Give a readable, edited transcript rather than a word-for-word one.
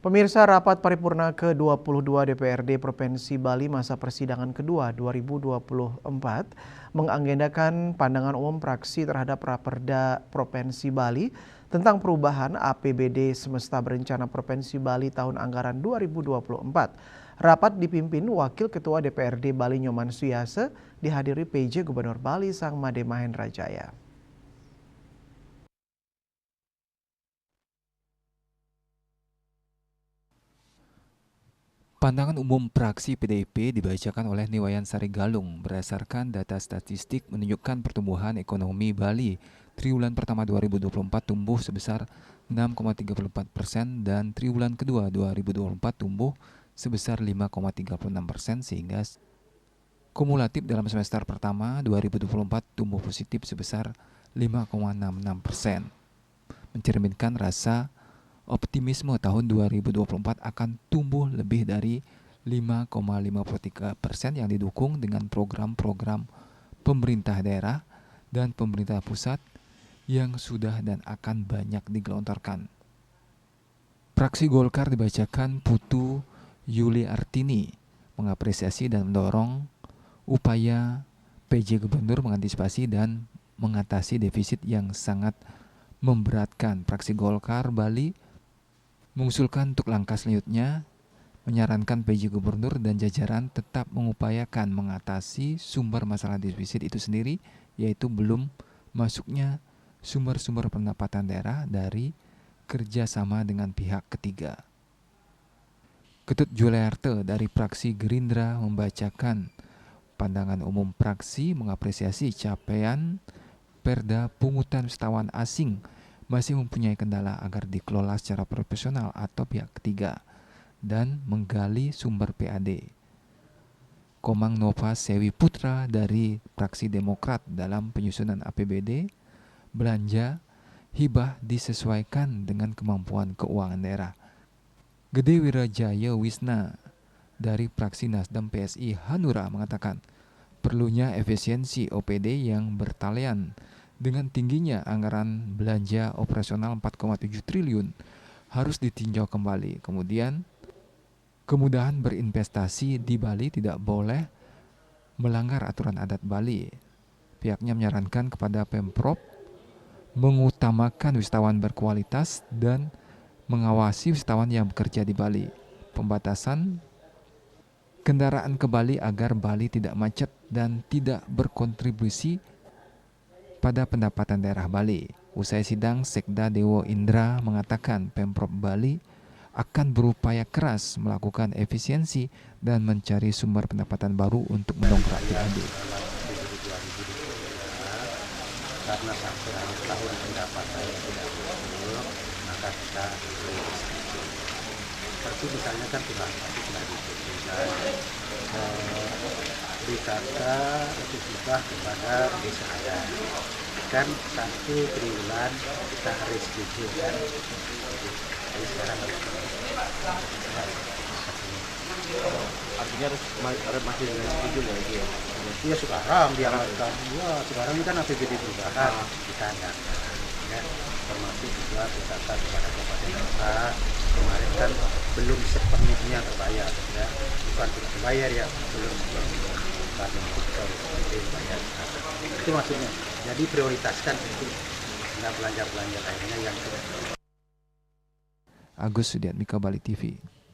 Pemirsa, rapat paripurna ke-22 DPRD Provinsi Bali masa persidangan kedua 2024 mengagendakan pandangan umum praksi terhadap Raperda Provinsi Bali tentang perubahan APBD Semesta Berencana Provinsi Bali tahun anggaran 2024. Rapat dipimpin Wakil Ketua DPRD Bali Nyoman Suyase, dihadiri PJ Gubernur Bali Sang Made Mahendra Jaya. Pandangan umum praksi PDIP dibacakan oleh Niwayan Sari Galung berdasarkan data statistik menunjukkan pertumbuhan ekonomi Bali triwulan pertama 2024 tumbuh sebesar 6,34% dan triwulan kedua 2024 tumbuh sebesar 5,36% sehingga kumulatif dalam semester pertama 2024 tumbuh positif sebesar 5,66%, mencerminkan rasa optimisme tahun 2024 akan tumbuh lebih dari 5,53% yang didukung dengan program-program pemerintah daerah dan pemerintah pusat yang sudah dan akan banyak digelontorkan. Praksi Golkar dibacakan Putu Yuli Artini mengapresiasi dan mendorong upaya PJ Gubernur mengantisipasi dan mengatasi defisit yang sangat memberatkan. Praksi Golkar Bali mengusulkan untuk langkah selanjutnya, menyarankan PJ Gubernur dan jajaran tetap mengupayakan mengatasi sumber masalah defisit itu sendiri, yaitu belum masuknya sumber-sumber pendapatan daerah dari kerjasama dengan pihak ketiga. Ketut Juliarte dari praksi Gerindra membacakan pandangan umum praksi mengapresiasi capaian Perda pungutan wisatawan asing masih mempunyai kendala agar dikelola secara profesional atau pihak ketiga dan menggali sumber PAD. Komang Nova Sewi Putra dari praksi Demokrat dalam penyusunan APBD belanja hibah disesuaikan dengan kemampuan keuangan daerah. Gede Wirajaya Wisna dari praksi Nasdem PSI Hanura mengatakan perlunya efisiensi OPD yang bertalian dengan tingginya anggaran belanja operasional 4,7 triliun harus ditinjau kembali. Kemudian, kemudahan berinvestasi di Bali tidak boleh melanggar aturan adat Bali. Pihaknya menyarankan kepada Pemprov mengutamakan wisatawan berkualitas dan mengawasi wisatawan yang bekerja di Bali. Pembatasan kendaraan ke Bali agar Bali tidak macet dan tidak berkontribusi pada pendapatan daerah Bali. Usai sidang, Sekda Dewo Indra mengatakan Pemprov Bali akan berupaya keras melakukan efisiensi dan mencari sumber pendapatan baru untuk mendongkrak PAD. Karena sampai akhir tahun pendapatan tidak berkurang, maka kita seperti misalnya kan sudah diputuskan dikata itu hibah kepada desa adat kan 1 triwulan kita reschedule kan, jadi sekarang artinya harus masih reschedule ya itu ya? Iya sekarang diamankan, ya sekarang ini kan APBD perubahan kita anggarkan ya, termasuk juga wisata kepada kabupaten kota kemarin kan belum sepenuhnya terbayar ya, bukan tidak terbayar ya, belum karena harus bayar itu maksudnya. Jadi prioritaskan itu belanja lainnya yang Agus Sudiatmika, Bali TV.